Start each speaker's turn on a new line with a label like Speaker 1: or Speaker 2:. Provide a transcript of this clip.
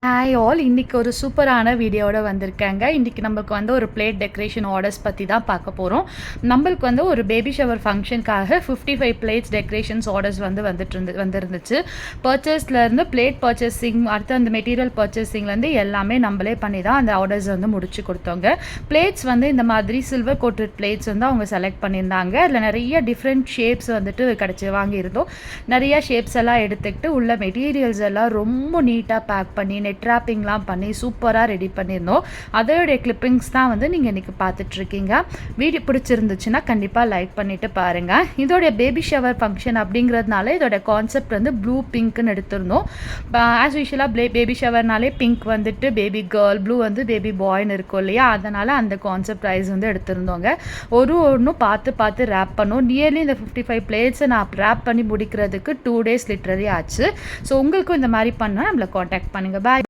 Speaker 1: Hi all, இன்றைக்கி ஒரு சூப்பரான வீடியோவோட வந்திருக்கேங்க. இன்றைக்கி நம்மளுக்கு ஒரு பிளேட் டெக்கரேஷன் ஆர்டர்ஸ் பற்றி தான் பார்க்க போகிறோம். நம்மளுக்கு ஒரு பேபி ஷவர் ஃபங்க்ஷனுக்காக 55 பிளேட்ஸ் டெக்கரேஷன்ஸ் ஆர்டர்ஸ் வந்துருந்துச்சு. பர்ச்சேஸ்லேருந்து பிளேட் பர்ச்சேசிங், அடுத்து அந்த மெட்டீரியல் பர்ச்சேசிங்லேருந்து எல்லாமே நம்மளே பண்ணி தான் அந்த ஆர்டர்ஸ் முடிச்சு கொடுத்தோங்க. பிளேட்ஸ் இந்த மாதிரி சில்வர் கோட்டட் பிளேட்ஸ் அவங்க செலக்ட் பண்ணியிருந்தாங்க. அதில் நிறைய டிஃப்ரெண்ட் ஷேப்ஸ் வாங்கியிருந்தோம். நிறைய ஷேப்ஸ் எல்லாம் எடுத்துக்கிட்டு உள்ள மெட்டீரியல்ஸ் எல்லாம் ரொம்ப நீட்டாக பேக் பண்ணி ட்ராப்பிங்லாம் பண்ணி சூப்பராக ரெடி பண்ணியிருந்தோம். அதோடைய கிளிப்பிங்ஸ் தான் நீங்கள் இன்றைக்கி பார்த்துட்ருக்கீங்க. வீடியோ பிடிச்சிருந்துச்சுன்னா கண்டிப்பாக லைக் பண்ணிவிட்டு பாருங்கள். இதோடைய பேபி ஷவர் ஃபங்க்ஷன் அப்படிங்கிறதுனால இதோட கான்செப்ட் ப்ளூ பிங்க்னு எடுத்திருந்தோம். ஆஸ் யூஷுவலாக பேபி ஷவர்னாலே pink baby girl, blue baby பாய்னு இருக்கும் இல்லையா, அதனால் அந்த கான்செப்ட் ரைஸ் எடுத்திருந்தோங்க. ஒன்றும் பார்த்து ரேப் பண்ணோம். நியர்லி இந்த 55 பிளேட்ஸை நான் ரேப் பண்ணி முடிக்கிறதுக்கு 2 days லிட்ரலி ஆச்சு. ஸோ உங்களுக்கும் இந்த மாதிரி பண்ணால் நம்மளை காண்டாக்ட் பண்ணுங்கள். பாய்.